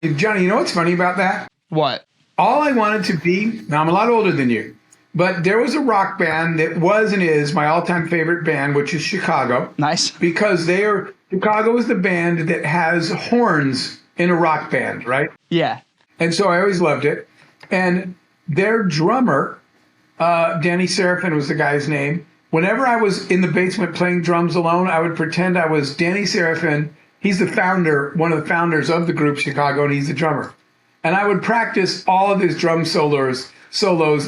Johnny, you know what's funny about that? What? All I wanted to be, now I'm a lot older than you, but there was a rock band that was and is my all-time favorite band, which is Chicago. Nice. Because Chicago is the band that has horns in a rock band, right? Yeah. And so I always loved it. And their drummer, Danny Seraphin was the guy's name. Whenever I was in the basement playing drums alone, I would pretend I was Danny Seraphin. He's the founder, one of the founders of the group Chicago, and he's the drummer. And I would practice all of his drum solos,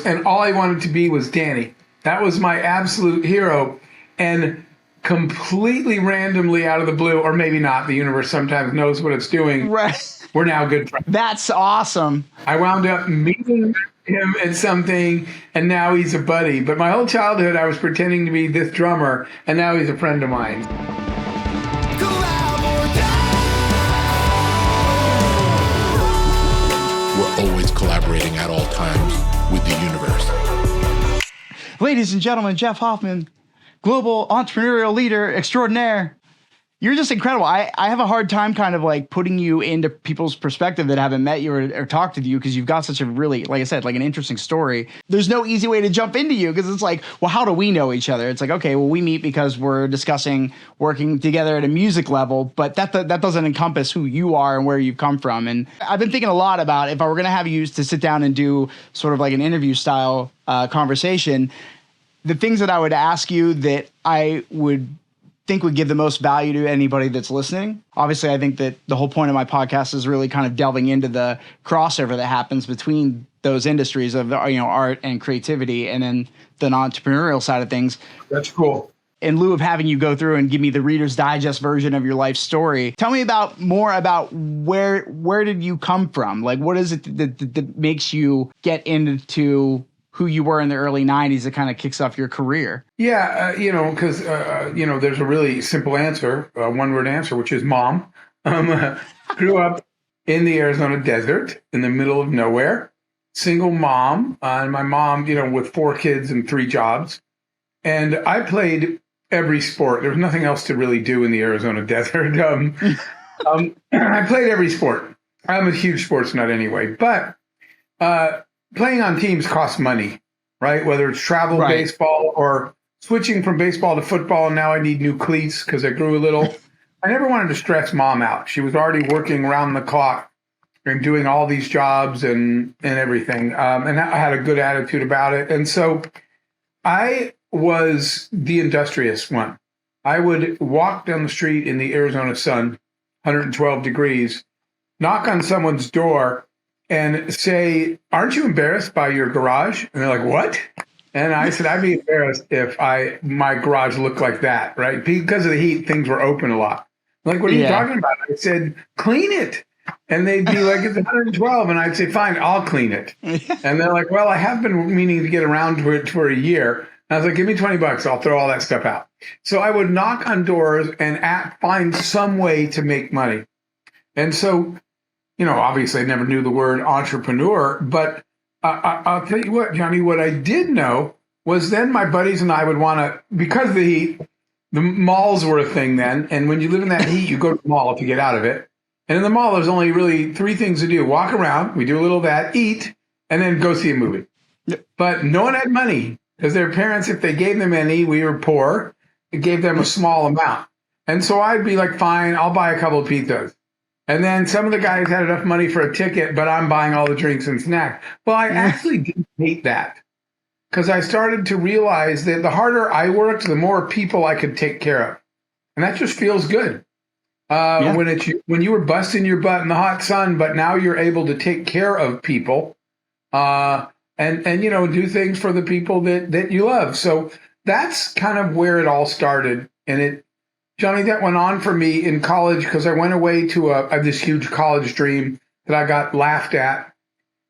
and all I wanted to be was Danny. That was my absolute hero. And completely randomly out of the blue, or maybe not, the universe sometimes knows what it's doing. Right. We're now good friends. That's awesome. I wound up meeting him at something, and now he's a buddy. But my whole childhood, I was pretending to be this drummer, and now he's a friend of mine. We're always collaborating at all times with the universe. Ladies and gentlemen, Jeff Hoffman, global entrepreneurial leader extraordinaire. You're just incredible. I have a hard time kind of like putting you into people's perspective that haven't met you or talked to you because you've got such a really, like I said, like an interesting story. There's no easy way to jump into you because it's like, well, how do we know each other? It's like, okay, well, we meet because we're discussing working together at a music level, but that doesn't encompass who you are and where you've come from. And I've been thinking a lot about if I were going to have you to sit down and do sort of like an interview style conversation, the things that I would ask you that I would think would give the most value to anybody that's listening. Obviously, I think that the whole point of my podcast is really kind of delving into the crossover that happens between those industries of art and creativity, and then the entrepreneurial side of things. That's cool. In lieu of having you go through and give me the Reader's Digest version of your life story, tell me more about where did you come from? Like, what is it that makes you get into who you were in the early 90s that kind of kicks off your career? Yeah, because, there's a really simple answer, one-word answer, which is mom. Grew up in the Arizona desert in the middle of nowhere, single mom, and my mom, with 4 kids and 3 jobs. And I played every sport. There was nothing else to really do in the Arizona desert. I played every sport. I'm a huge sports nut anyway, but playing on teams costs money, right? Whether it's travel baseball or switching from baseball to football, and now I need new cleats because I grew a little. I never wanted to stress mom out. She was already working around the clock and doing all these jobs and everything. And I had a good attitude about it. And so I was the industrious one. I would walk down the street in the Arizona sun, 112 degrees, knock on someone's door and say, "Aren't you embarrassed by your garage?" And they're like, "What?" And I said, "I'd be embarrassed if my garage looked like that," right? Because of the heat, things were open a lot. Like, "What are you talking about?" I said, "Clean it." And they'd be like, "It's 112. And I'd say, "Fine, I'll clean it." And they're like, "Well, I have been meaning to get around to it for a year." And I was like, "Give me $20. I'll throw all that stuff out." So I would knock on doors and find some way to make money. And so, obviously I never knew the word entrepreneur, but I'll tell you what, Johnny, what I did know was then my buddies and I would want to, because of the heat, the malls were a thing then. And when you live in that heat, you go to the mall to get out of it. And in the mall, there's only really 3 things to do. Walk around, we do a little of that, eat, and then go see a movie. But no one had money because their parents, if they gave them any, we were poor, it gave them a small amount. And so I'd be like, "Fine, I'll buy a couple of pizzas." And then some of the guys had enough money for a ticket, but I'm buying all the drinks and snacks. Well, I actually didn't hate that because I started to realize that the harder I worked, the more people I could take care of. And that just feels good. When you were busting your butt in the hot sun, but now you're able to take care of people and do things for the people that you love. So that's kind of where it all started. And Johnny, that went on for me in college because I went away to this huge college dream that I got laughed at.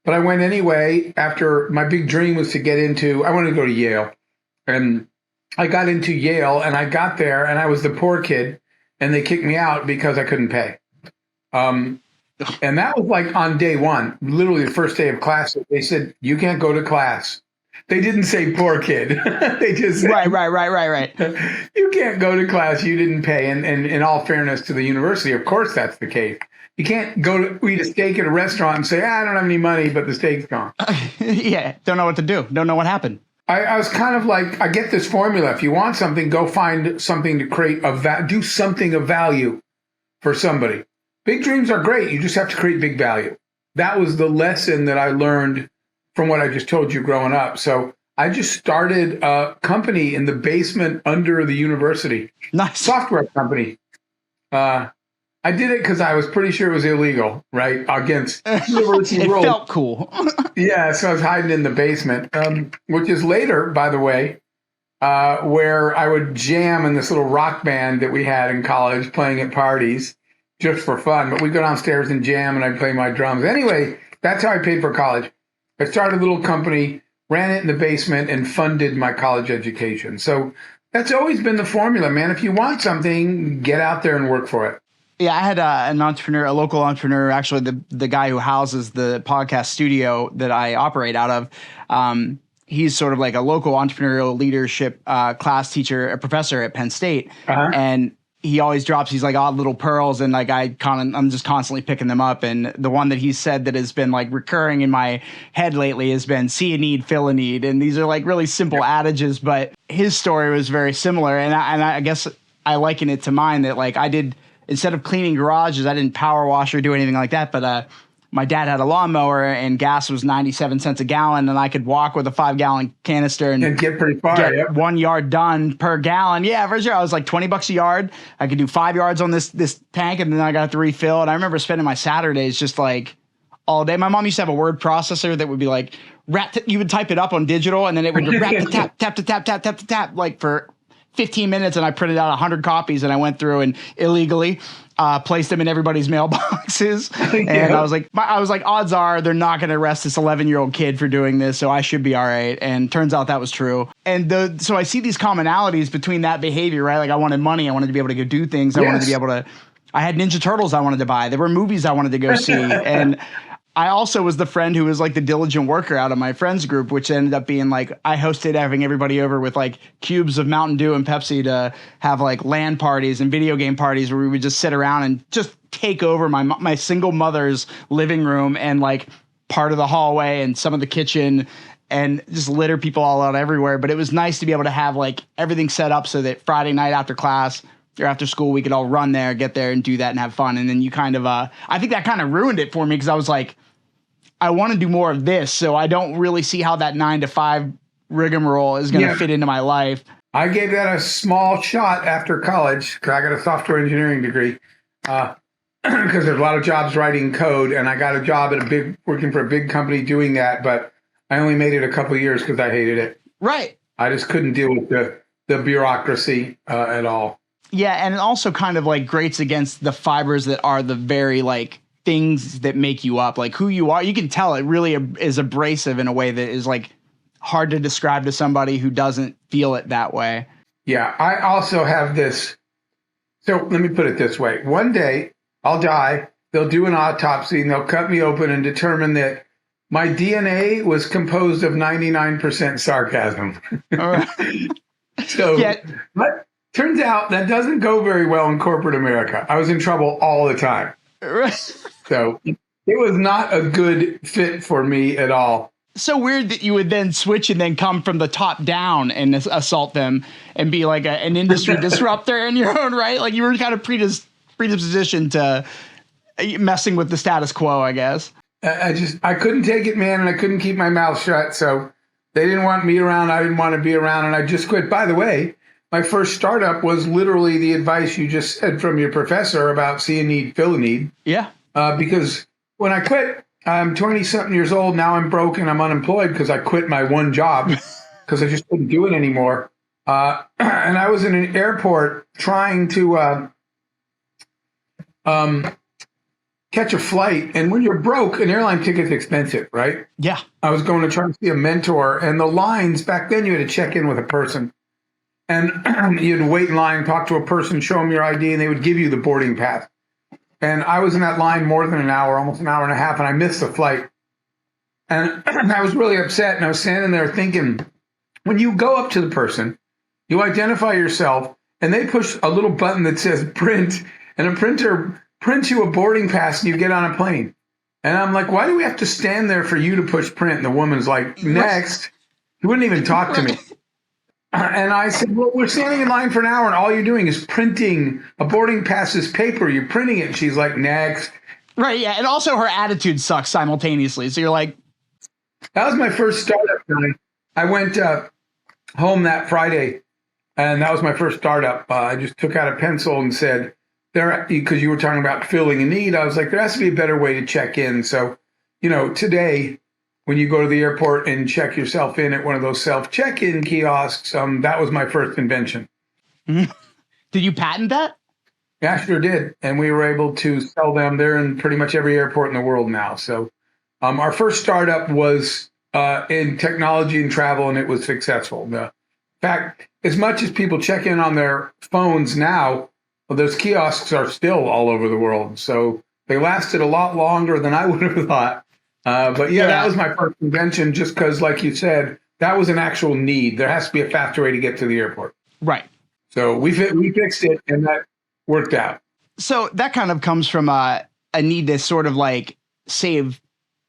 But I went anyway after my big dream was to I wanted to go to Yale. And I got into Yale and I got there and I was the poor kid and they kicked me out because I couldn't pay. And that was like on day 1, literally the first day of class. They said, "You can't go to class." They didn't say poor kid. They just said, Right. you can't go to class you didn't pay. And in all fairness to the university, of course that's the case. You can't go to eat a steak at a restaurant and say, I don't have any money, but the steak's gone. Yeah, don't know what to do. Don't know what happened. I was kind of like, I get this formula. If you want something, go find something to create do something of value for somebody. Big dreams are great. You just have to create big value. That was the lesson that I learned from what I just told you growing up. So I just started a company in the basement under the university. Nice. Software company. I did it because I was pretty sure it was illegal, right? Against university rules. It felt cool. Yeah, so I was hiding in the basement, which is later, by the way, where I would jam in this little rock band that we had in college, playing at parties just for fun. But we'd go downstairs and jam, and I'd play my drums. Anyway, that's how I paid for college. I started a little company, ran it in the basement, and funded my college education. So that's always been the formula, man. If you want something, get out there and work for it. Yeah, I had a local entrepreneur, actually the guy who houses the podcast studio that I operate out of. He's sort of like a local entrepreneurial leadership class teacher, a professor at Penn State. And he always drops these like odd little pearls, and like I'm just constantly picking them up. And the one that he said that has been like recurring in my head lately has been see a need, fill a need. And these are like really simple adages, but his story was very similar. And I guess I liken it to mine that like I did. Instead of cleaning garages, I didn't power wash or do anything like that. But my dad had a lawnmower and gas was 97 cents a gallon. And I could walk with a 5-gallon canister and get pretty far. Get 1 yard done per gallon. Yeah, for sure. I was like $20 a yard. I could do 5 yards on this tank, and then I got to refill. And I remember spending my Saturdays just like all day. My mom used to have a word processor that would be like, you would type it up on digital, and then it would tap like for 15 minutes, and I printed out 100 copies, and I went through and illegally placed them in everybody's mailboxes. And I was like, odds are they're not going to arrest this 11-year-old kid for doing this, so I should be all right. And turns out that was true. And so I see these commonalities between that behavior, right? Like I wanted money, I wanted to be able to go do things, I wanted to be able to. I had Ninja Turtles I wanted to buy. There were movies I wanted to go see, and I also was the friend who was like the diligent worker out of my friends group, which ended up being like I hosted having everybody over with like cubes of Mountain Dew and Pepsi to have like LAN parties and video game parties where we would just sit around and just take over my single mother's living room and like part of the hallway and some of the kitchen and just litter people all out everywhere. But it was nice to be able to have like everything set up so that Friday night after class or after school, we could all run there, get there and do that and have fun. And then you kind of, I think that kind of ruined it for me because I was like, I want to do more of this, so I don't really see how that 9-to-5 rigmarole is going to fit into my life. I gave that a small shot after college because I got a software engineering degree because there's a lot of jobs writing code, and I got a job at working for a big company doing that, but I only made it a couple of years because I hated it. Right. I just couldn't deal with the bureaucracy at all. Yeah, and it also kind of like grates against the fibers that are the very like things that make you up, like who you are. You can tell it really is abrasive in a way that is like hard to describe to somebody who doesn't feel it that way. Yeah, I also have this. So let me put it this way. One day I'll die. They'll do an autopsy and they'll cut me open and determine that my DNA was composed of 99% sarcasm. So, but turns out that doesn't go very well in corporate America. I was in trouble all the time. So it was not a good fit for me at all. So weird that you would then switch and then come from the top down and assault them and be like an industry disruptor in your own right. Like you were kind of predispositioned to messing with the status quo, I guess. I couldn't take it, man. And I couldn't keep my mouth shut. So they didn't want me around. I didn't want to be around. And I just quit. By the way, my first startup was literally the advice you just said from your professor about see a need, fill a need. Yeah. Because when I quit, I'm 20-something years old. Now I'm broke and I'm unemployed because I quit my one job because I just couldn't do it anymore. And I was in an airport trying to catch a flight. And when you're broke, an airline ticket's expensive, right? Yeah. I was going to try to see a mentor. And the lines, back then you had to check in with a person. And you had to wait in line, talk to a person, show them your ID, and they would give you the boarding pass. And I was in that line more than an hour, almost an hour and a half, and I missed the flight. And I was really upset, and I was standing there thinking, when you go up to the person, you identify yourself, and they push a little button that says print, and a printer prints you a boarding pass, and you get on a plane. And I'm like, why do we have to stand there for you to push print? And the woman's like, next. He wouldn't even talk to me. And I said, well, we're standing in line for an hour, and all you're doing is printing a boarding pass is paper. You're printing it. And she's like, next. Right, yeah. And also her attitude sucks simultaneously. So you're like... That was my first startup night. I went home that Friday, and that was my first startup. I just took out a pencil and said, because you were talking about filling a need, I was like, there has to be a better way to check in. So, today, when you go to the airport and check yourself in at one of those self-check-in kiosks, that was my first invention. Did you patent that? Yeah, I sure did. And we were able to sell them. They're in pretty much every airport in the world now. So our first startup was in technology and travel, and it was successful. In fact, as much as people check in on their phones now, those kiosks are still all over the world. So they lasted a lot longer than I would have thought. But yeah, that was my first invention, just because, like you said, that was an actual need. There has to be a faster way to get to the airport. Right. So we fixed it, and that worked out. So that kind of comes from a need to sort of like save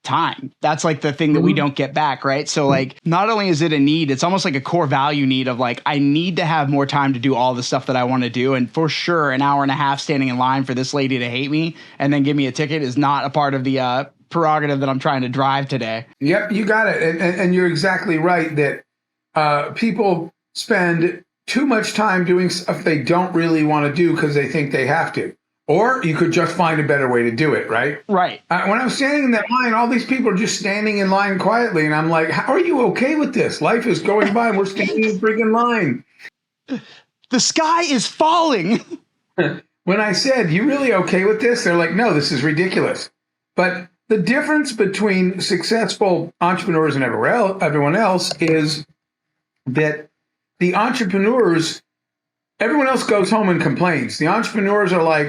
time. That's like the thing that we don't get back, right? So like, not only is it a need, it's almost like a core value need of like, I need to have more time to do all the stuff that I want to do. And for sure, an hour and a half standing in line for this lady to hate me and then give me a ticket is not a part of the prerogative that I'm trying to drive today. Yep, you got it. And you're exactly right that people spend too much time doing stuff they don't really want to do because they think they have to. Or you could just find a better way to do it, right? Right. When I was standing in that line, all these people are just standing in line quietly. And I'm like, how are you okay with this? Life is going by and we're standing in a freaking line. The sky is falling. When I said, you really okay with this? They're like, no, this is ridiculous. But the difference between successful entrepreneurs and everyone else is that the entrepreneurs, everyone else goes home and complains. The entrepreneurs are like,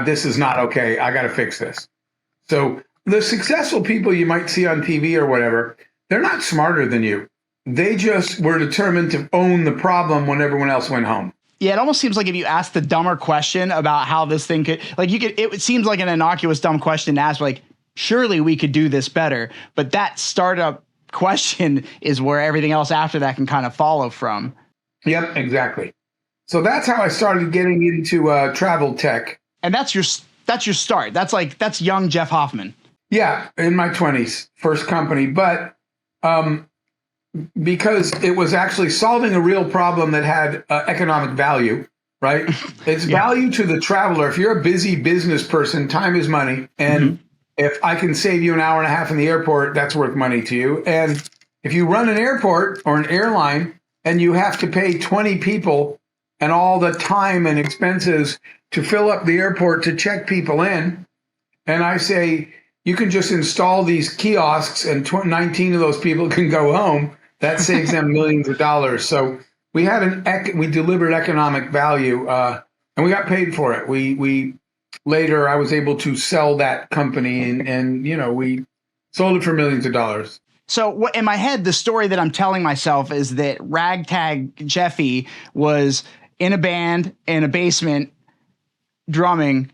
this is not okay. I got to fix this. So the successful people you might see on TV or whatever, they're not smarter than you. They just were determined to own the problem when everyone else went home. Yeah, it almost seems like if you ask the dumber question about how this thing could, it seems like an innocuous, dumb question to ask, like, surely we could do this better. But that startup question is where everything else after that can kind of follow from. Yep, exactly. So that's how I started getting into travel tech. And that's your start. That's young Jeff Hoffman. Yeah, in my 20s, first company. But because it was actually solving a real problem that had economic value, right? It's value to the traveler. If you're a busy business person, time is money. And if I can save you an hour and a half in the airport, that's worth money to you. And if you run an airport or an airline and you have to pay 20 people and all the time and expenses to fill up the airport to check people in, and I say, you can just install these kiosks and 19 of those people can go home, that saves them millions of dollars. So we had we delivered economic value, and we got paid for it. We later I was able to sell that company, and we sold it for millions of dollars. So in my head, the story that I'm telling myself is that Ragtag Jeffy was in a band in a basement drumming,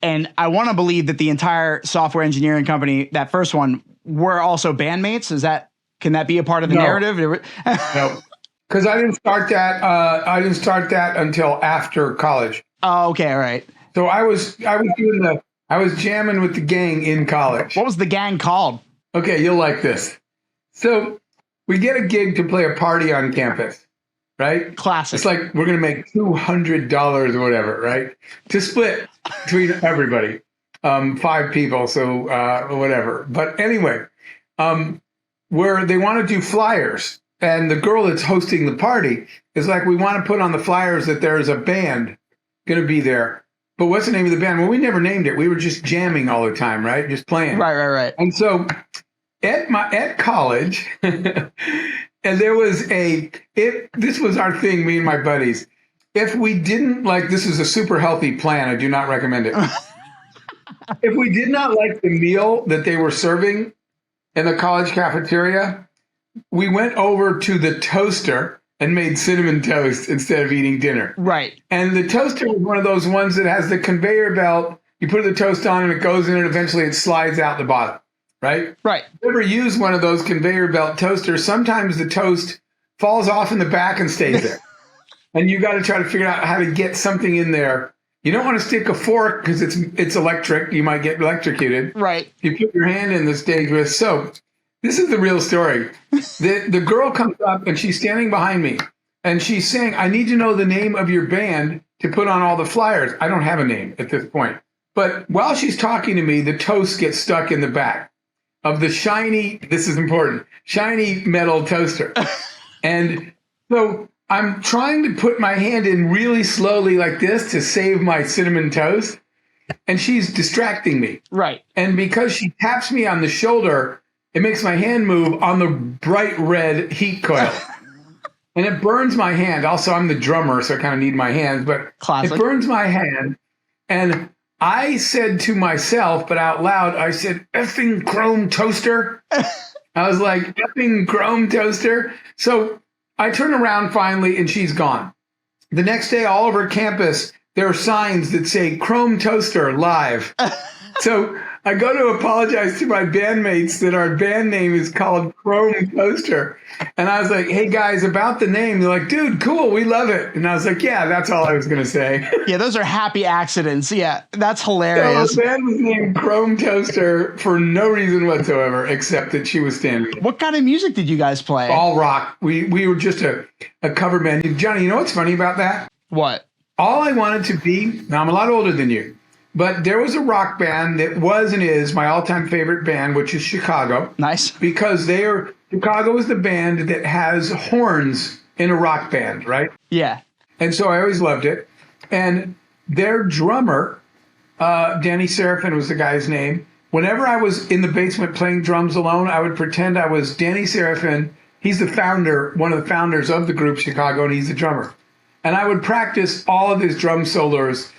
and I want to believe that the entire software engineering company, that first one, were also bandmates. Can that be a part of the narrative? No, because I didn't start that. I didn't start that until after college. Oh, okay, all right. So I was jamming with the gang in college. What was the gang called? Okay, you'll like this. So we get a gig to play a party on campus, right? Classic. It's like we're going to make $200 or whatever, right? To split between everybody, 5 people, so whatever. But anyway, where they want to do flyers, and the girl that's hosting the party is like, we want to put on the flyers that there is a band going to be there. But what's the name of the band? Well, we never named it. We were just jamming all the time, right? Just playing. Right. And so at college, and there was this was our thing, me and my buddies. If we didn't this is a super healthy plan. I do not recommend it. If we did not like the meal that they were serving, in the college cafeteria, we went over to the toaster and made cinnamon toast instead of eating dinner. Right. And the toaster was one of those ones that has the conveyor belt. You put the toast on and it goes in and eventually it slides out the bottom, right? Right. If you ever use one of those conveyor belt toasters, sometimes the toast falls off in the back and stays there. And you got to try to figure out how to get something in there. You don't want to stick a fork because it's electric. You might get electrocuted. Right. You put your hand in, this dangerous. So this is the real story. The girl comes up and she's standing behind me and she's saying, I need to know the name of your band to put on all the flyers. I don't have a name at this point. But while she's talking to me, the toast gets stuck in the back of the shiny, this is important, shiny metal toaster. And so I'm trying to put my hand in really slowly like this to save my cinnamon toast. And she's distracting me. Right. And because she taps me on the shoulder, it makes my hand move on the bright red heat coil. And it burns my hand. Also, I'm the drummer, so I kind of need my hands. But Classic. It burns my hand. And I said to myself, but out loud, I said, effing chrome toaster. I was like, effing chrome toaster. So I turn around finally, and she's gone. The next day, all over campus, there are signs that say Chrome Toaster live. So I go to apologize to my bandmates that our band name is called Chrome Toaster. And I was like, hey, guys, about the name. They're like, dude, cool, we love it. And I was like, yeah, that's all I was going to say. Yeah, those are happy accidents. Yeah, that's So hilarious. the band was named Chrome Toaster for no reason whatsoever, except that she was standing there. What kind of music did you guys play? All rock. We were just a cover band. Johnny, you know what's funny about that? What? All I wanted to be, now I'm a lot older than you, but there was a rock band that was and is my all-time favorite band, which is Chicago. Nice. Because Chicago is the band that has horns in a rock band, right? Yeah. And so I always loved it. And their drummer, Danny Seraphin was the guy's name. Whenever I was in the basement playing drums alone, I would pretend I was Danny Seraphin. He's the founder, one of the founders of the group Chicago, and he's the drummer. And I would practice all of his drum solos,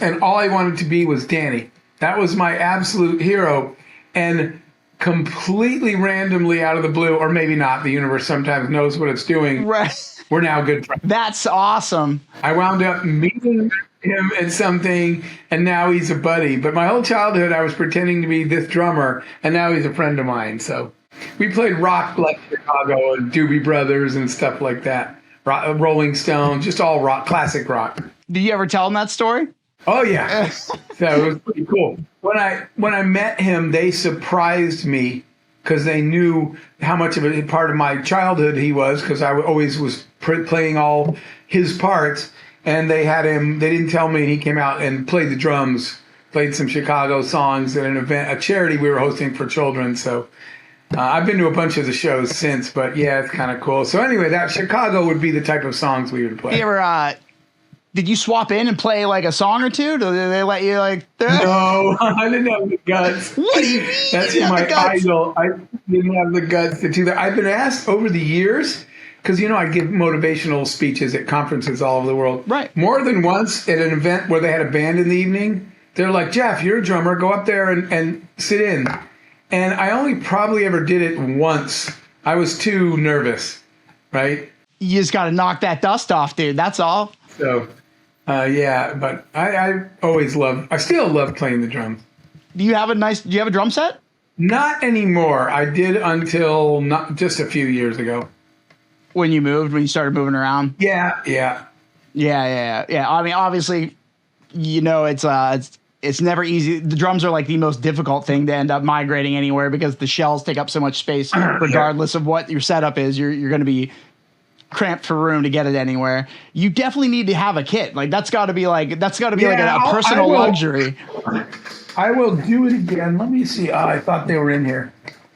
and all I wanted to be was Danny. That was my absolute hero. And completely randomly out of the blue, or maybe not, the universe sometimes knows what it's doing. Right. We're now good friends. That's awesome. I wound up meeting him at something, and now he's a buddy. But my whole childhood, I was pretending to be this drummer, and now he's a friend of mine. So we played rock like Chicago and Doobie Brothers and stuff like that. Rolling Stones, just all rock, classic rock. Did you ever tell them that story? Oh yeah, so it was pretty cool. When I met him, they surprised me because they knew how much of a part of my childhood he was, because I always was playing all his parts. And they had him. They didn't tell me, and he came out and played the drums, played some Chicago songs at an event, a charity we were hosting for children. So. I've been to a bunch of the shows since, but yeah, it's kind of cool. So anyway, that Chicago would be the type of songs we would play. You ever, did you swap in and play like a song or two? Did they let you like? No, I didn't have the guts. What do you mean? That's You didn't have my the guts? idol. I didn't have the guts to do that. I've been asked over the years, because I give motivational speeches at conferences all over the world. Right. More than once at an event where they had a band in the evening, they're like, Jeff, you're a drummer. Go up there and sit in. And I only probably ever did it once. I was too nervous, right? You just got to knock that dust off, dude. That's all. So, yeah, but I still love playing the drums. Do you have a drum set? Not anymore. I did until not just a few years ago. When you started moving around? Yeah. Yeah. I mean, obviously, it's never easy. The drums are like the most difficult thing to end up migrating anywhere, because the shells take up so much space. Regardless of what your setup is, you're going to be cramped for room to get it anywhere. You definitely need to have a kit. Like that's got to be like a personal luxury. I will do it again. Let me see. Oh, I thought they were in here.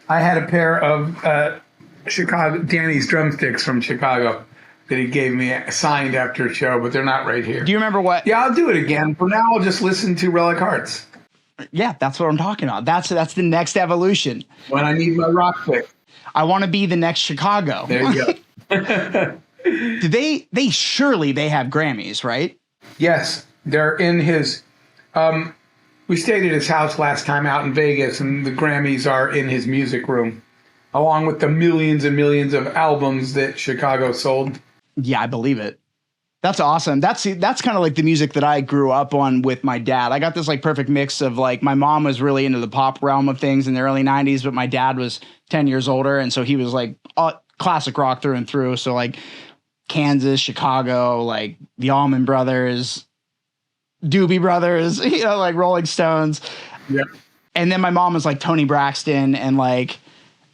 I had a pair of Danny's drumsticks from Chicago that he gave me signed after a show, but they're not right here. Do you remember what? Yeah, I'll do it again. For now, I'll just listen to Relic Hearts. Yeah, that's what I'm talking about. That's the next evolution. When I need my rock fix. I want to be the next Chicago. There you go. Do they surely they have Grammys, right? Yes, they're in his. We stayed at his house last time out in Vegas, and the Grammys are in his music room, along with the millions and millions of albums that Chicago sold. Yeah, I believe it. That's awesome. That's kind of like the music that I grew up on with my dad. I got this like perfect mix of like, my mom was really into the pop realm of things in the early 90s, but my dad was 10 years older. And so he was like classic rock through and through. So like Kansas, Chicago, like the Allman Brothers, Doobie Brothers, you know, like Rolling Stones. Yep. And then my mom was like Tony Braxton. And like,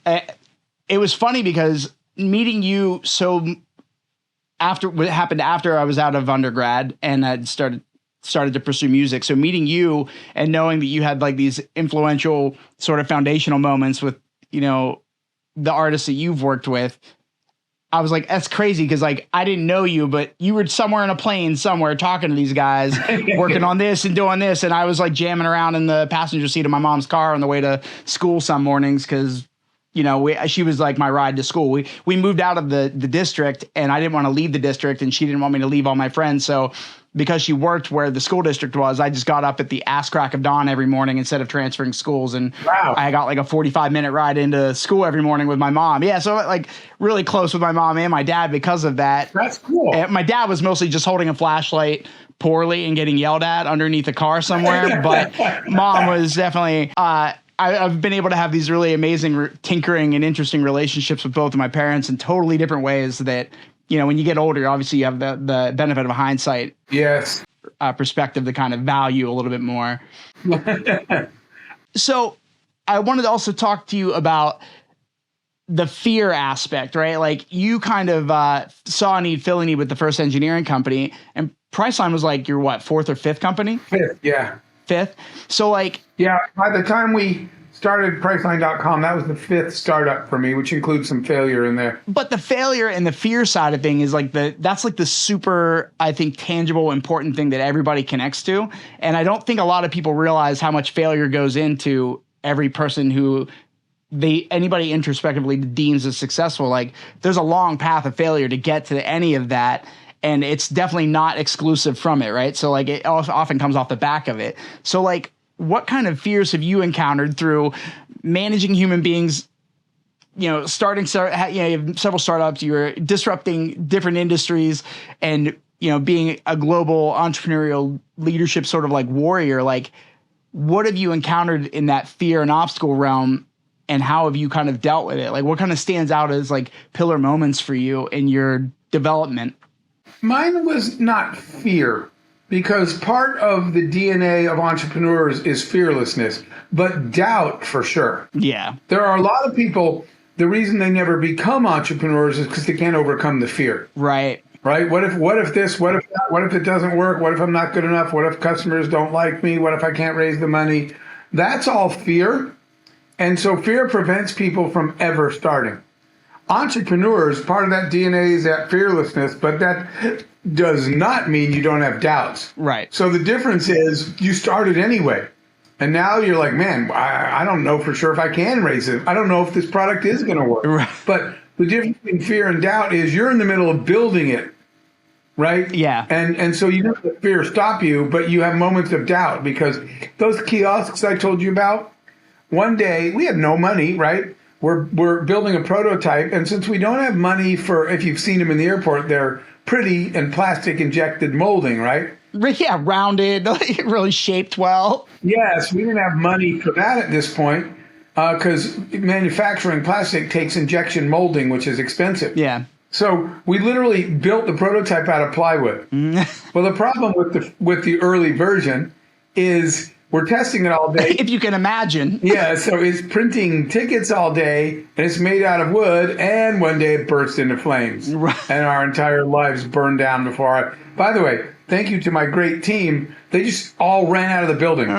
it was funny because meeting you after what happened after I was out of undergrad and I'd started to pursue music. So meeting you and knowing that you had like these influential sort of foundational moments with, you know, the artists that you've worked with, I was like, that's crazy. Cause like, I didn't know you, but you were somewhere in a plane somewhere talking to these guys, working on this and doing this. And I was like jamming around in the passenger seat of my mom's car on the way to school some mornings. Cause you know, she was like my ride to school. We moved out of the district and I didn't want to leave the district and she didn't want me to leave all my friends. So because she worked where the school district was, I just got up at the ass crack of dawn every morning instead of transferring schools. And wow. I got like a 45-minute ride into school every morning with my mom. Yeah. So like really close with my mom and my dad because of that. That's cool. And my dad was mostly just holding a flashlight poorly and getting yelled at underneath a car somewhere. But mom was definitely, I've been able to have these really amazing tinkering and interesting relationships with both of my parents in totally different ways that, you know, when you get older, obviously you have the benefit of hindsight. Yes. Perspective to kind of value a little bit more. So I wanted to also talk to you about the fear aspect, right? Like you kind of saw a need, fill a need with the first engineering company, and Priceline was like your what, fourth or fifth company? Fifth, yeah. Fifth. So like, yeah, by the time we started Priceline.com, that was the fifth startup for me, which includes some failure in there. But the failure and the fear side of thing is like that's like the super, I think, tangible, important thing that everybody connects to. And I don't think a lot of people realize how much failure goes into every person who anybody introspectively deems as successful. Like there's a long path of failure to get to any of that. And it's definitely not exclusive from it, right? So like it often comes off the back of it. So like what kind of fears have you encountered through managing human beings, you know, you have several startups, you're disrupting different industries and, you know, being a global entrepreneurial leadership sort of like warrior, like what have you encountered in that fear and obstacle realm and how have you kind of dealt with it? Like what kind of stands out as like pillar moments for you in your development? Mine was not fear, because part of the DNA of entrepreneurs is fearlessness, but doubt for sure. Yeah. There are a lot of people, the reason they never become entrepreneurs is because they can't overcome the fear. Right. Right? What if this, what if that, what if it doesn't work? What if I'm not good enough? What if customers don't like me? What if I can't raise the money? That's all fear. And so fear prevents people from ever starting. Entrepreneurs, part of that DNA is that fearlessness, but that does not mean you don't have doubts. Right. So the difference is you started anyway. And now you're like, man, I don't know for sure if I can raise it. I don't know if this product is going to work. Right. But the difference between fear and doubt is you're in the middle of building it, right? Yeah. And so you don't let fear stop you, but you have moments of doubt because those kiosks I told you about, one day we had no money, right? We're building a prototype, and since we don't have money for, if you've seen them in the airport, they're pretty and plastic injected molding, right? Yeah, rounded, really shaped well. Yes, we didn't have money for that at this point because manufacturing plastic takes injection molding, which is expensive. Yeah. So we literally built the prototype out of plywood. Well, the problem with the early version is we're testing it all day. If you can imagine. Yeah, so it's printing tickets all day, and it's made out of wood, and one day it burst into flames. Right. And our entire lives burned down before By the way, thank you to my great team. They just all ran out of the building.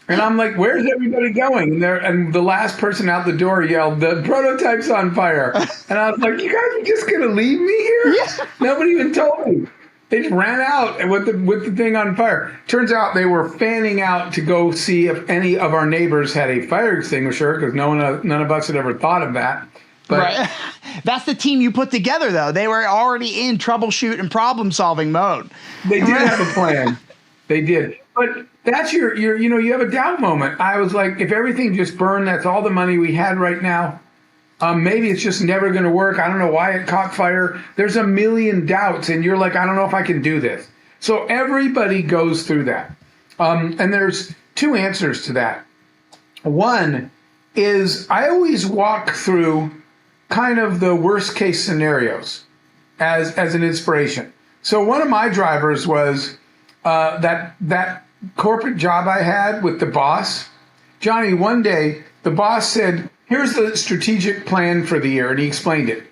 And I'm like, where's everybody going? And the last person out the door yelled, the prototype's on fire. And I was like, you guys are just going to leave me here? Yeah. Nobody even told me. They just ran out with the thing on fire. Turns out they were fanning out to go see if any of our neighbors had a fire extinguisher because none of us had ever thought of that. But right. That's the team you put together, though. They were already in troubleshoot and problem-solving mode. They did have a plan. They did. But that's your, you have a doubt moment. I was like, if everything just burned, that's all the money we had right now. Maybe it's just never going to work. I don't know why it caught fire. There's a million doubts, and you're like, I don't know if I can do this. So everybody goes through that. And there's two answers to that. One is I always walk through kind of the worst case scenarios as an inspiration. So one of my drivers was that corporate job I had with the boss. Johnny, one day the boss said, here's the strategic plan for the year. And he explained it,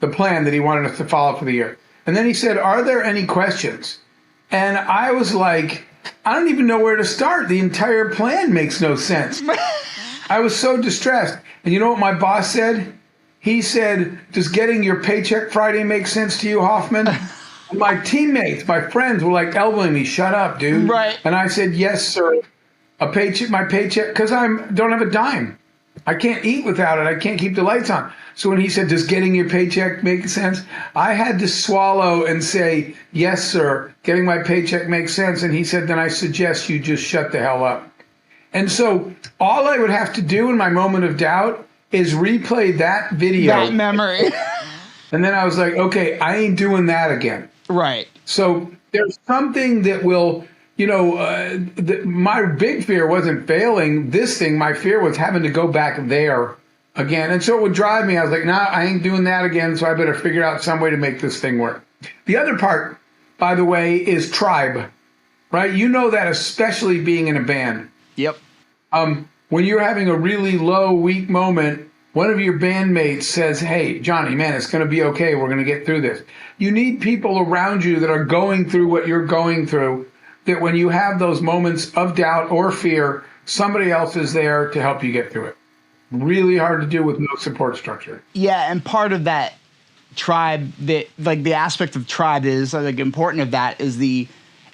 the plan that he wanted us to follow for the year. And then he said, are there any questions? And I was like, I don't even know where to start. The entire plan makes no sense. I was so distressed. And you know what my boss said? He said, does getting your paycheck Friday make sense to you, Hoffman? My teammates, my friends were like elbowing me, shut up, dude. Right. And I said, yes, sir. My paycheck, because I don't have a dime. I can't eat without it. I can't keep the lights on. So when he said, does getting your paycheck make sense? I had to swallow and say, yes, sir, getting my paycheck makes sense. And he said, then I suggest you just shut the hell up. And so all I would have to do in my moment of doubt is replay that video. That memory. And then I was like, okay, I ain't doing that again. Right. So there's something that will, my big fear wasn't failing this thing. My fear was having to go back there again. And so it would drive me. I was like, nah, I ain't doing that again. So I better figure out some way to make this thing work. The other part, by the way, is tribe, right? You know that, especially being in a band. Yep. When you're having a really low, weak moment, one of your bandmates says, hey, Johnny, man, it's going to be okay. We're going to get through this. You need people around you that are going through what you're going through, that when you have those moments of doubt or fear, somebody else is there to help you get through it. Really hard to do with no support structure. Yeah, and part of that tribe, the aspect of tribe is like important of that is the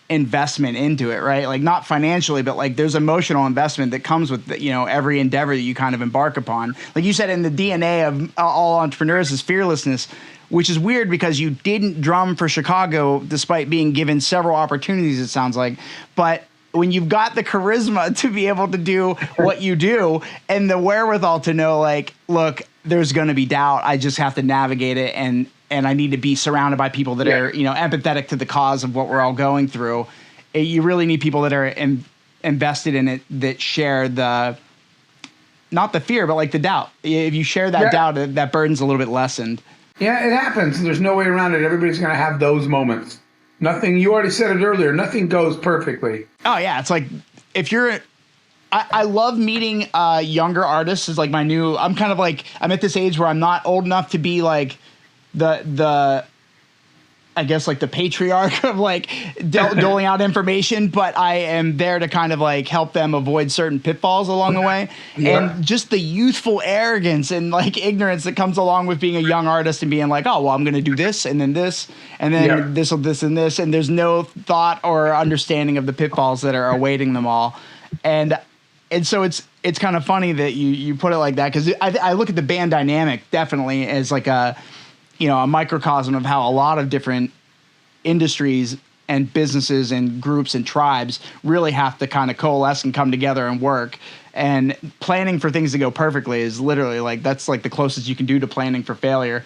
investment into it, right? Like not financially, but like there's emotional investment that comes with every endeavor that you kind of embark upon. Like you said, in the DNA of all entrepreneurs is fearlessness, which is weird because you didn't drum for Chicago despite being given several opportunities, it sounds like. But when you've got the charisma to be able to do what you do and the wherewithal to know, like, look, there's going to be doubt. I just have to navigate it, and I need to be surrounded by people that are, empathetic to the cause of what we're all going through. You really need people that are invested in it, that share not the fear, but like the doubt. If you share that doubt, that burden's a little bit lessened. Yeah, it happens. There's no way around it. Everybody's going to have those moments. Nothing, you already said it earlier, nothing goes perfectly. Oh, yeah. It's like if you're, I love meeting younger artists. Is like I'm kind of like, I'm at this age where I'm not old enough to be like I guess like the patriarch of like doling out information, but I am there to kind of like help them avoid certain pitfalls along the way. Yeah. And just the youthful arrogance and like ignorance that comes along with being a young artist and being like, oh, well, I'm going to do this and then this and then this and this. And there's no thought or understanding of the pitfalls that are awaiting them all. And so it's kind of funny that you put it like that, because I look at the band dynamic definitely as like a microcosm of how a lot of different industries and businesses and groups and tribes really have to kind of coalesce and come together and work. And planning for things to go perfectly is literally like, that's like the closest you can do to planning for failure.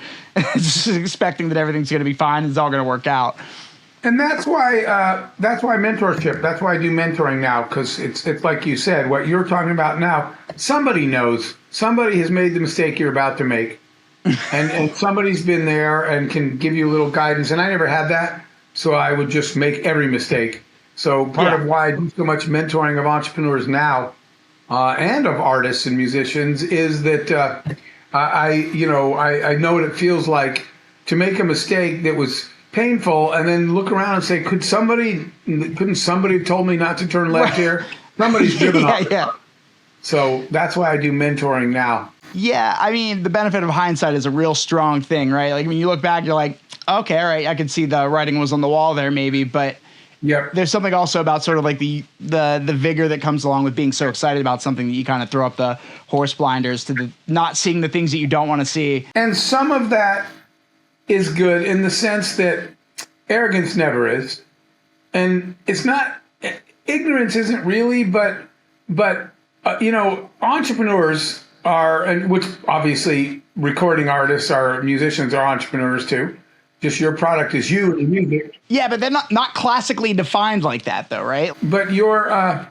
Just expecting that everything's going to be fine and it's all going to work out. And that's why mentorship, that's why I do mentoring now, because it's like you said, what you're talking about now, somebody knows, somebody has made the mistake you're about to make. and somebody's been there and can give you a little guidance. And I never had that, so I would just make every mistake. So part of why I do so much mentoring of entrepreneurs now and of artists and musicians is that I know what it feels like to make a mistake that was painful and then look around and say, couldn't somebody have told me not to turn left here? Somebody's driven off. Yeah. So that's why I do mentoring now. Yeah, I mean, the benefit of hindsight is a real strong thing, right? Like when you look back, you're like, okay, all right, I can see the writing was on the wall there maybe, but there's something also about sort of like the vigor that comes along with being so excited about something that you kind of throw up the horse blinders to not seeing the things that you don't want to see. And some of that is good in the sense that arrogance never is. And it's ignorance isn't really, but entrepreneurs are, and which obviously recording artists are musicians are entrepreneurs too. Just your product is you and music. Yeah, but they're not classically defined like that, though, right? But the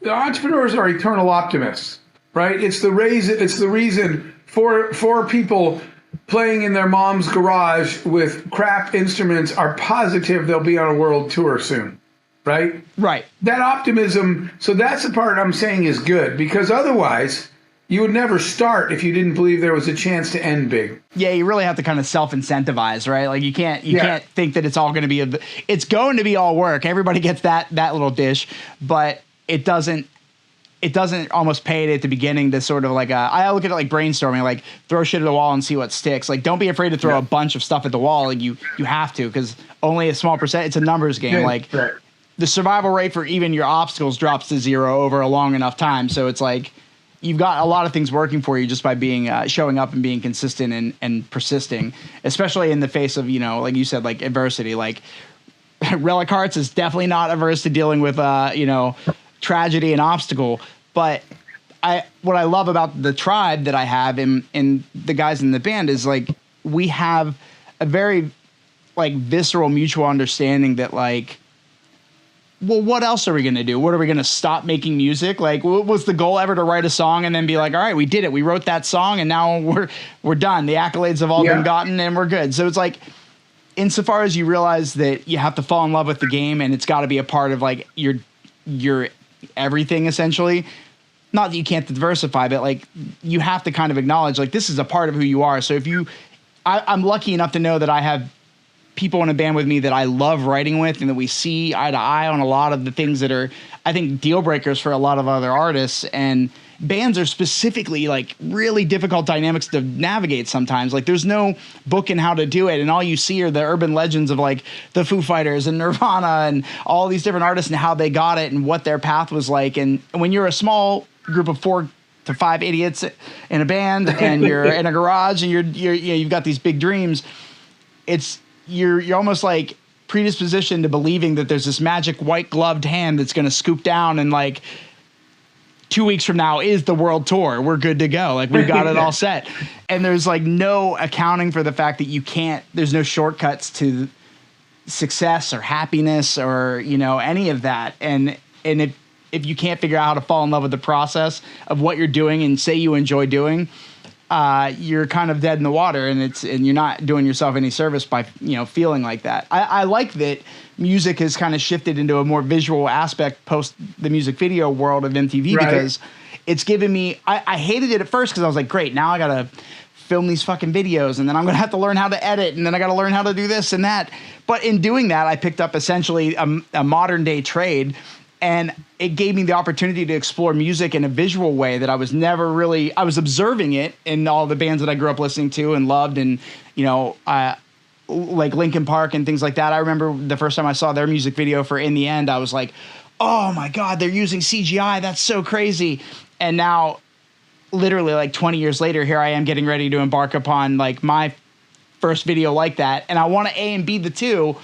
entrepreneurs are eternal optimists, right? It's the reason for people playing in their mom's garage with crap instruments are positive they'll be on a world tour soon, right? Right. That optimism. So that's the part I'm saying is good, because otherwise you would never start if you didn't believe there was a chance to end big. Yeah, you really have to kind of self-incentivize, right? Like you can't think that it's all going to be it's going to be all work. Everybody gets that little dish, but it doesn't almost pay it at the beginning to sort of like I look at it like brainstorming, like throw shit at the wall and see what sticks. Like don't be afraid to throw a bunch of stuff at the wall. Like you have to, because only a small percent. It's a numbers game. Like the survival rate for even your obstacles drops to 0 over a long enough time. So it's like you've got a lot of things working for you just by being showing up and being consistent and persisting, especially in the face of, like you said, like adversity. Like Relic Hearts is definitely not averse to dealing with tragedy and obstacle. But what I love about the tribe that I have in the guys in the band is like we have a very like visceral mutual understanding that like, well, what else are we going to do? What are we going to stop making music? Like, was the goal ever to write a song and then be like, all right, we did it. We wrote that song and now we're done. The accolades have all been gotten and we're good. So it's like, insofar as you realize that you have to fall in love with the game and it's got to be a part of like your everything essentially. Not that you can't diversify, but like you have to kind of acknowledge like this is a part of who you are. So if I'm lucky enough to know that I have people in a band with me that I love writing with and that we see eye to eye on a lot of the things that are, I think, deal breakers for a lot of other artists. And bands are specifically like really difficult dynamics to navigate sometimes. Like there's no book in how to do it. And all you see are the urban legends of like the Foo Fighters and Nirvana and all these different artists and how they got it and what their path was like. And when you're a small group of 4 to 5 idiots in a band and you're in a garage and you've got these big dreams, you're almost like predispositioned to believing that there's this magic white gloved hand that's going to scoop down and like 2 weeks from now is the world tour. We're good to go. Like we've got it all set. And there's like no accounting for the fact that there's no shortcuts to success or happiness or, any of that. And if you can't figure out how to fall in love with the process of what you're doing and say you enjoy doing, you're kind of dead in the water, and you're not doing yourself any service by feeling like that. I like that music has kind of shifted into a more visual aspect post the music video world of MTV because it's given me. I hated it at first because I was like, great, now I gotta film these fucking videos, and then I'm gonna have to learn how to edit, and then I gotta learn how to do this and that. But in doing that, I picked up essentially a modern day trade. And it gave me the opportunity to explore music in a visual way that I was never really. I was observing it in all the bands that I grew up listening to and loved, and like Linkin Park and things like that. I remember the first time I saw their music video for "In the End," I was like, "Oh my god, they're using CGI! That's so crazy!" And now, literally, like 20 years later, here I am getting ready to embark upon like my first video like that, and I want to A and B the two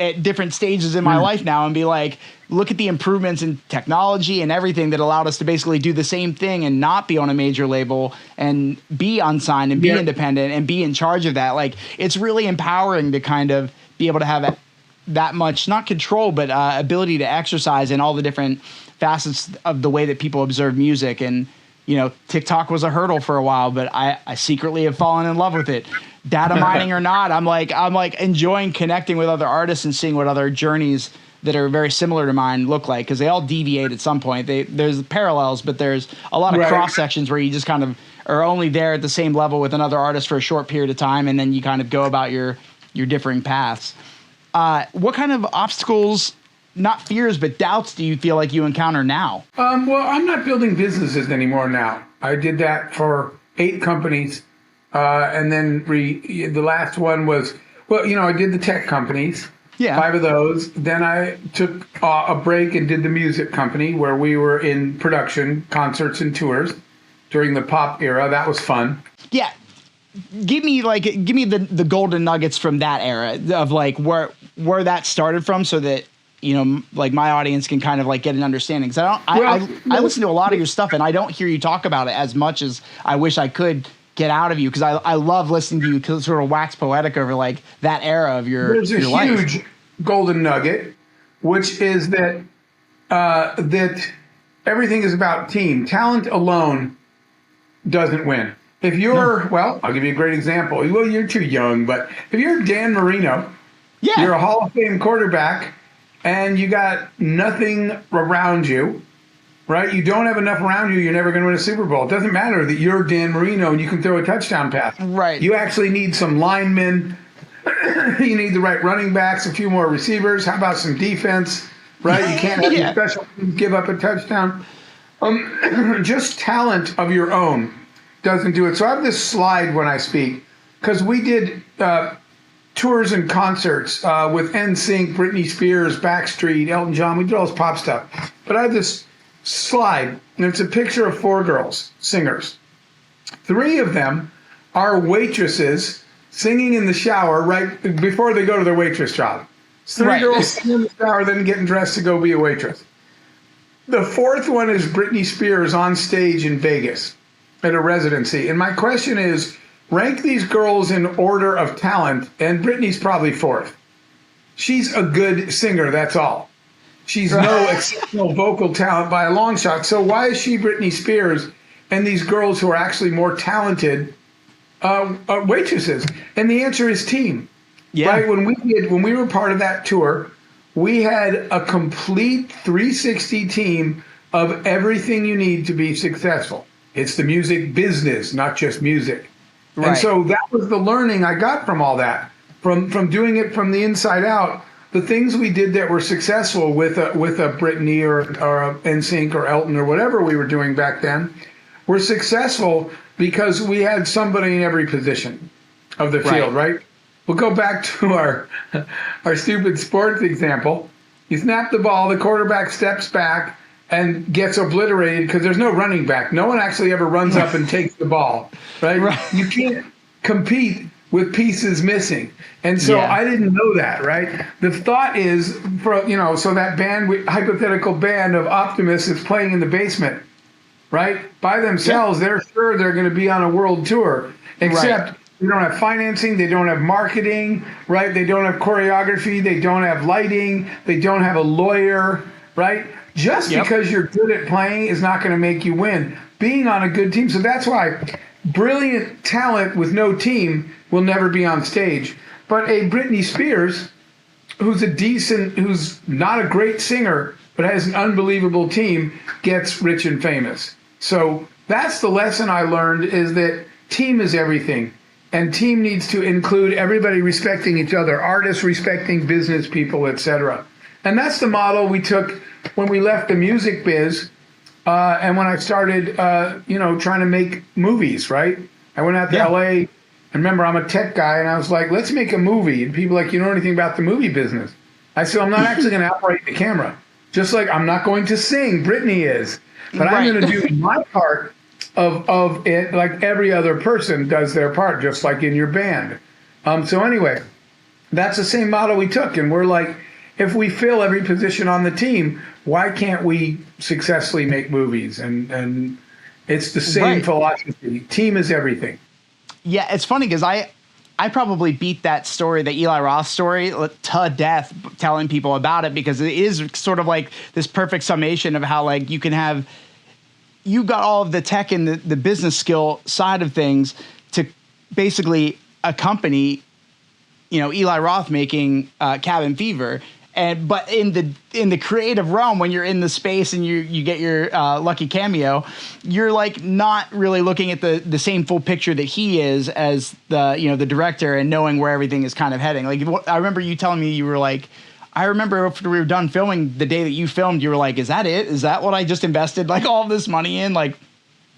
at different stages in my life now and be like, look at the improvements in technology and everything that allowed us to basically do the same thing and not be on a major label and be unsigned and be independent and be in charge of that. Like it's really empowering to kind of be able to have that much, not control, but ability to exercise in all the different facets of the way that people observe music. And, TikTok was a hurdle for a while, but I secretly have fallen in love with it. Data mining or not, I'm like enjoying connecting with other artists and seeing what other journeys that are very similar to mine look like, because they all deviate at some point. There's parallels, but there's a lot of cross sections where you just kind of are only there at the same level with another artist for a short period of time, and then you kind of go about your differing paths. What kind of obstacles, not fears, but doubts, do you feel like you encounter now? Well, I'm not building businesses anymore now. I did that for 8 companies. And then the last one was, I did the tech companies, 5 of those. Then I took a break and did the music company where we were in production, concerts and tours during the pop era. That was fun. Yeah. Give me the golden nuggets from that era of like where that started from, so that, like my audience can kind of like get an understanding. Cause I listen to a lot of your stuff and I don't hear you talk about it as much as I wish I could get out of you. Cause I love listening to you sort of wax poetic over like that era of your life. There's a huge golden nugget, which is that, that everything is about team. Talent alone doesn't win. If you're, well, I'll give you a great example. Well, you're too young, but if you're Dan Marino, you're a Hall of Fame quarterback, and you got nothing around you, right? You don't have enough around you, you're never going to win a Super Bowl. It doesn't matter that you're Dan Marino and you can throw a touchdown pass. Right. You actually need some linemen. You need the right running backs, a few more receivers. How about some defense, right? You can't have your special teams give up a touchdown. Just talent of your own doesn't do it. So I have this slide when I speak, because we did tours and concerts with NSYNC, Britney Spears, Backstreet, Elton John. We did all this pop stuff. But I have this slide, and it's a picture of 4 girls, singers. 3 of them are waitresses singing in the shower right before they go to their waitress job. 3 girls singing in the shower, then getting dressed to go be a waitress. The 4th one is Britney Spears on stage in Vegas at a residency. And my question is, rank these girls in order of talent, and Britney's probably 4th. She's a good singer, that's all. She's no exceptional vocal talent by a long shot. So why is she Britney Spears and these girls who are actually more talented waitresses? And the answer is team. Yeah. Right? When we were part of that tour, we had a complete 360 team of everything you need to be successful. It's the music business, not just music. Right. And so that was the learning I got from all that, from doing it from the inside out. The things we did that were successful with a Britney or a NSYNC or Elton or whatever we were doing back then were successful because we had somebody in every position of the field, right? We'll go back to our stupid sports example. You snap the ball, the quarterback steps back and gets obliterated because there's no running back. No one actually ever runs up and takes the ball, right? You can't compete with pieces missing. And so I didn't know that, right? The thought is, so that band, hypothetical band of optimists is playing in the basement, right? By themselves, they're sure they're going to be on a world tour, except they don't have financing, they don't have marketing, right? They don't have choreography, they don't have lighting, they don't have a lawyer, right? Just because you're good at playing is not going to make you win. Being on a good team. So that's why brilliant talent with no team will never be on stage. But a Britney Spears, who's not a great singer, but has an unbelievable team, gets rich and famous. So that's the lesson I learned, is that team is everything. And team needs to include everybody respecting each other, artists respecting business people, etc. And that's the model we took when we left the music biz, and when I started, trying to make movies, right? I went out to LA, and remember, I'm a tech guy, and I was like, let's make a movie. And people were like, you know anything about the movie business? I said, I'm not actually going to operate the camera. Just like I'm not going to sing, Britney is. But I'm going to do my part of it, like every other person does their part, just like in your band. So anyway, that's the same model we took, and we're like, if we fill every position on the team, why can't we successfully make movies? And it's the same philosophy. Team is everything. Yeah, it's funny because I probably beat that story, the Eli Roth story, to death telling people about it, because it is sort of like this perfect summation of how like you got all of the tech and the business skill side of things to basically accompany, Eli Roth making Cabin Fever. But in the creative realm, when you're in the space and you get your lucky cameo, you're like not really looking at the same full picture that he is as the director, and knowing where everything is kind of heading. Like I remember you telling me, you were like, I remember after we were done filming, the day that you filmed, you were like, is that it? Is that what I just invested like all of this money in? Like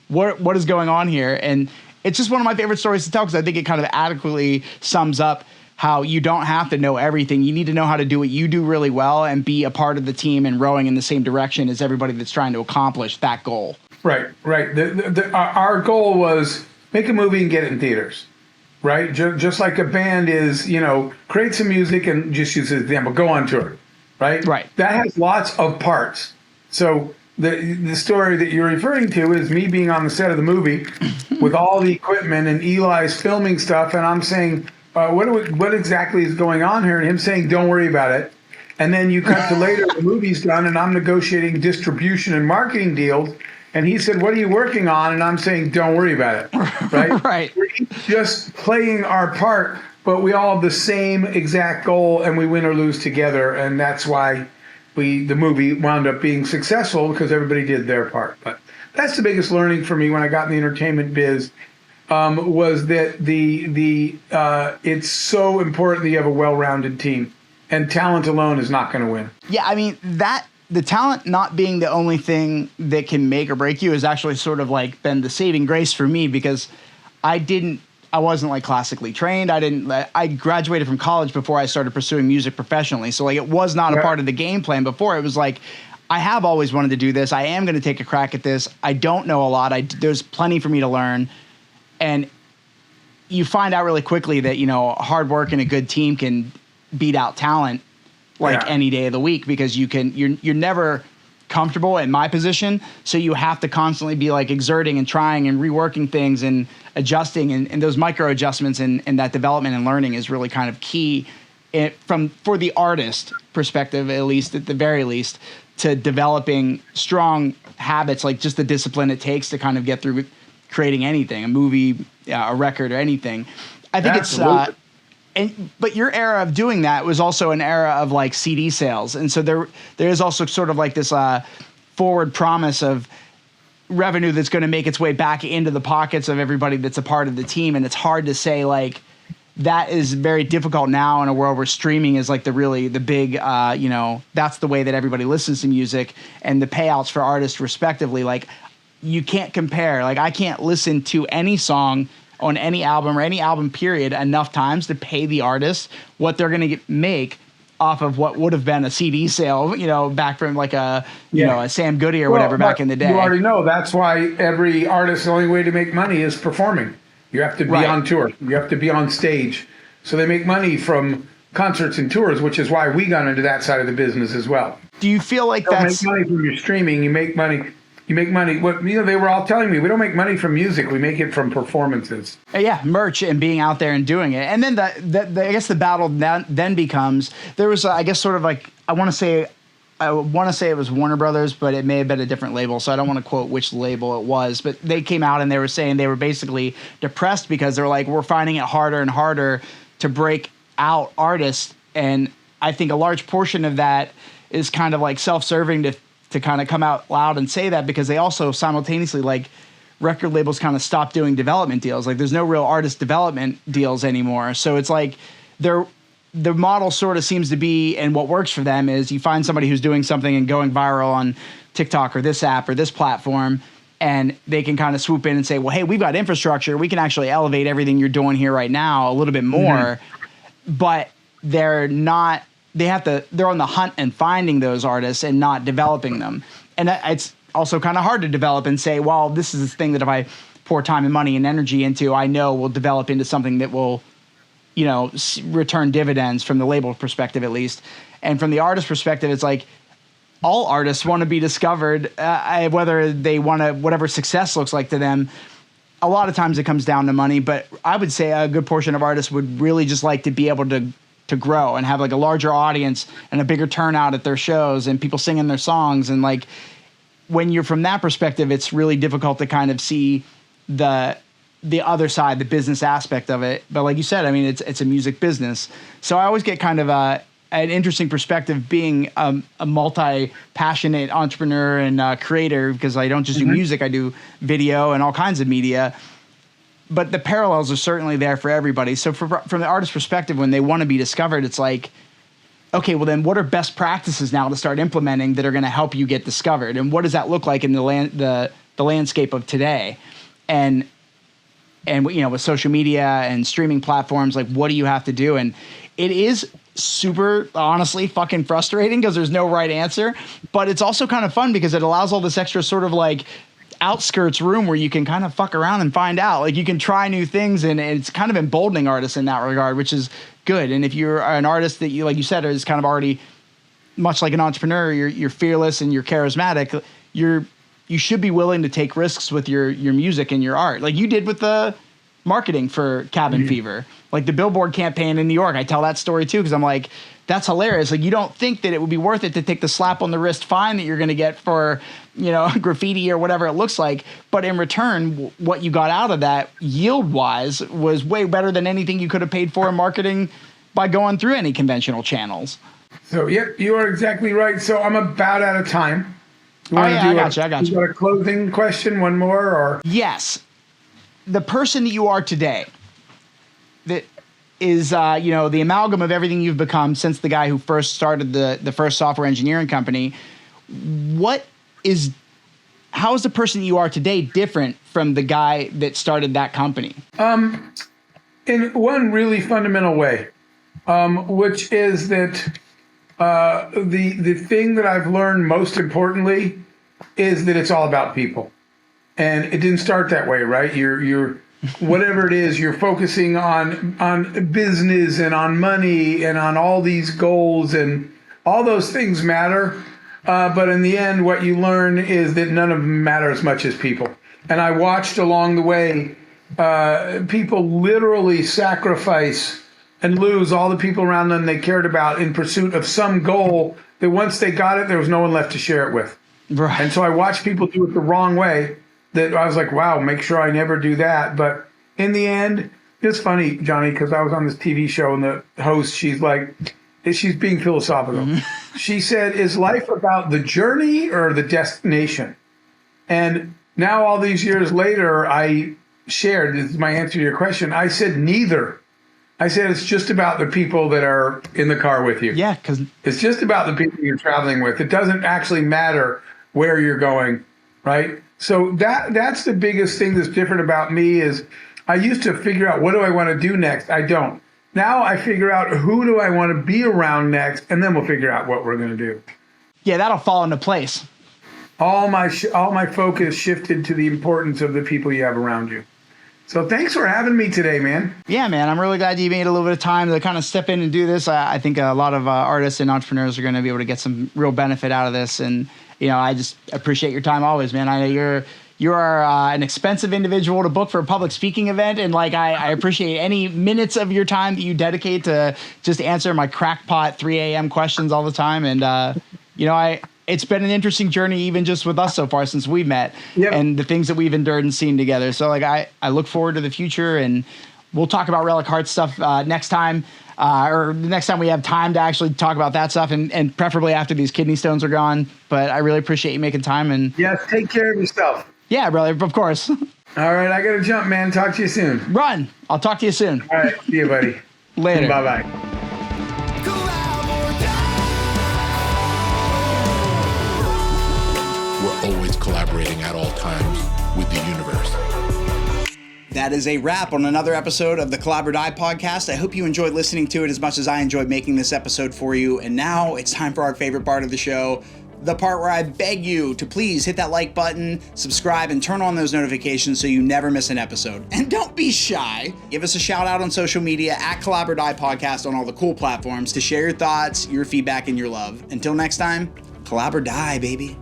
what is going on here? And it's just one of my favorite stories to tell, because I think it kind of adequately sums up how you don't have to know everything. You need to know how to do what you do really well and be a part of the team and rowing in the same direction as everybody that's trying to accomplish that goal. Right. Our goal was make a movie and get it in theaters, right? Just like a band is, create some music and just use an example, go on tour. right? Right. That has lots of parts. So the story that you're referring to is me being on the set of the movie with all the equipment, and Eli's filming stuff, and I'm saying, what exactly is going on here? And him saying, don't worry about it. And then you cut to later, the movie's done, and I'm negotiating distribution and marketing deals. And he said, what are you working on? And I'm saying, don't worry about it. Right? Right. We're each just playing our part, but we all have the same exact goal, and we win or lose together. And that's why the movie wound up being successful, because everybody did their part. But that's the biggest learning for me when I got in the entertainment biz, was that it's so important that you have a well-rounded team. And talent alone is not going to win. Yeah, I mean, the talent not being the only thing that can make or break you is actually sort of like been the saving grace for me, because I wasn't like classically trained. I graduated from college before I started pursuing music professionally. So like it was not a part of the game plan before. It was like, I have always wanted to do this. I am going to take a crack at this. I don't know a lot. There's plenty for me to learn. And you find out really quickly that, hard work and a good team can beat out talent any day of the week, because you're never comfortable in my position. So you have to constantly be like exerting and trying and reworking things and adjusting, and those micro adjustments and that development and learning is really kind of key for the artist perspective, at least at the very least, to developing strong habits, like just the discipline it takes to kind of get through creating anything, a movie, a record, or anything. I think Absolutely. but your era of doing that was also an era of like CD sales. And so there is also sort of like this forward promise of revenue that's going to make its way back into the pockets of everybody that's a part of the team. And it's hard to say like that is very difficult now in a world where streaming is like the big, that's the way that everybody listens to music, and the payouts for artists respectively. Like you can't compare, like I can't listen to any song on any album or any album period enough times to pay the artist what they're going to make off of what would have been a CD sale, back from like a Sam Goody or whatever back in the day. You already know that's why every artist, the only way to make money is performing. You have to be on tour. You have to be on stage. So they make money from concerts and tours, which is why we got into that side of the business as well. Do you feel like you don't that's make money from your streaming? You make money. They were all telling me, we don't make money from music. We make it from performances. Yeah, merch and being out there and doing it. And then I guess the battle then becomes, there was, I guess, sort of like, I want to say it was Warner Brothers, but it may have been a different label. So I don't want to quote which label it was, but they came out and they were saying they were basically depressed because they're like, we're finding it harder and harder to break out artists. And I think a large portion of that is kind of like self-serving to kind of come out loud and say that, because they also simultaneously, like, record labels kind of stopped doing development deals. Like there's no real artist development deals anymore. So it's like the model sort of seems to be, and what works for them is you find somebody who's doing something and going viral on TikTok or this app or this platform, and they can kind of swoop in and say, well, hey, we've got infrastructure. We can actually elevate everything you're doing here right now a little bit more. But they're on the hunt and finding those artists and not developing them. And it's also kind of hard to develop and say, well, this is this thing that if I pour time and money and energy into, I know will develop into something that will, return dividends from the label perspective, at least. And from the artist perspective, it's like all artists want to be discovered, whether they want to, whatever success looks like to them. A lot of times it comes down to money, but I would say a good portion of artists would really just like to be able to grow and have like a larger audience and a bigger turnout at their shows and people singing their songs. And like, when you're from that perspective, it's really difficult to kind of see the other side, the business aspect of it. But like you said, I mean, it's a music business. So I always get kind of an interesting perspective being a multi-passionate entrepreneur and creator, because I don't just do music, I do video and all kinds of media. But the parallels are certainly there for everybody. So from the artist's perspective, when they want to be discovered, it's like, okay, well then what are best practices now to start implementing that are going to help you get discovered? And what does that look like in the landscape of today? And with social media and streaming platforms, like what do you have to do? And it is super, honestly, fucking frustrating because there's no right answer. But it's also kind of fun because it allows all this extra sort of like outskirts room where you can kind of fuck around and find out. Like you can try new things, and it's kind of emboldening artists in that regard, which is good. And if you're an artist that you, like you said, is kind of already much like an entrepreneur, you're fearless and you're charismatic. You should be willing to take risks with your music and your art, like you did with the marketing for Cabin Fever, like the Billboard campaign in New York. I tell that story too because I'm like, that's hilarious. Like, you don't think that it would be worth it to take the slap on the wrist fine that you're going to get for, graffiti or whatever it looks like. But in return, what you got out of that yield wise was way better than anything you could have paid for in marketing by going through any conventional channels. So, yep, you are exactly right. So I'm about out of time. I got you. You got a closing question, one more, or? Yes. The person that you are today, that is, the amalgam of everything you've become since the guy who first started the first software engineering company. How is the person you are today different from the guy that started that company? In one really fundamental way, which is that the thing that I've learned most importantly is that it's all about people. And it didn't start that way, right? You're whatever it is, you're focusing on business and on money and on all these goals, and all those things matter. But in the end, what you learn is that none of them matter as much as people. And I watched along the way people literally sacrifice and lose all the people around them they cared about in pursuit of some goal that once they got it, there was no one left to share it with. Right. And so I watched people do it the wrong way. That I was like, wow, make sure I never do that. But in the end, it's funny, Johnny, because I was on this TV show and the host, she's being philosophical. Mm-hmm. She said, is life about the journey or the destination? And now all these years later, I shared, this is my answer to your question, I said neither. I said it's just about the people that are in the car with you. Yeah, because it's just about the people you're traveling with. It doesn't actually matter where you're going, right? So that's the biggest thing that's different about me is I used to figure out what do I want to do next. I don't. Now I figure out who do I want to be around next, and then we'll figure out what we're going to do. Yeah, that'll fall into place. All my focus shifted to the importance of the people you have around you. So thanks for having me today, man. Yeah, man. I'm really glad you made a little bit of time to kind of step in and do this. I think a lot of artists and entrepreneurs are going to be able to get some real benefit out of this. And, I just appreciate your time always, man. I know you are an expensive individual to book for a public speaking event. And I appreciate any minutes of your time that you dedicate to just answer my crackpot 3 a.m. questions all the time. And, it's been an interesting journey, even just with us so far since we've met. Yep. And the things that we've endured and seen together. So I look forward to the future, and we'll talk about Relic Heart stuff next time, or the next time we have time to actually talk about that stuff, and preferably after these kidney stones are gone. But I really appreciate you making time. And yes, take care of yourself. Yeah, brother, of course. All right, I got to jump, man. Talk to you soon. Run. I'll talk to you soon. All right, see you, buddy. Later. Bye-bye. Always collaborating at all times with the universe. That is a wrap on another episode of the Collab or Die podcast. I hope you enjoyed listening to it as much as I enjoyed making this episode for you. And now it's time for our favorite part of the show, the part where I beg you to please hit that like button, subscribe, and turn on those notifications so you never miss an episode. And don't be shy. Give us a shout out on social media at Collab or Die podcast on all the cool platforms to share your thoughts, your feedback, and your love. Until next time, Collab or Die, baby.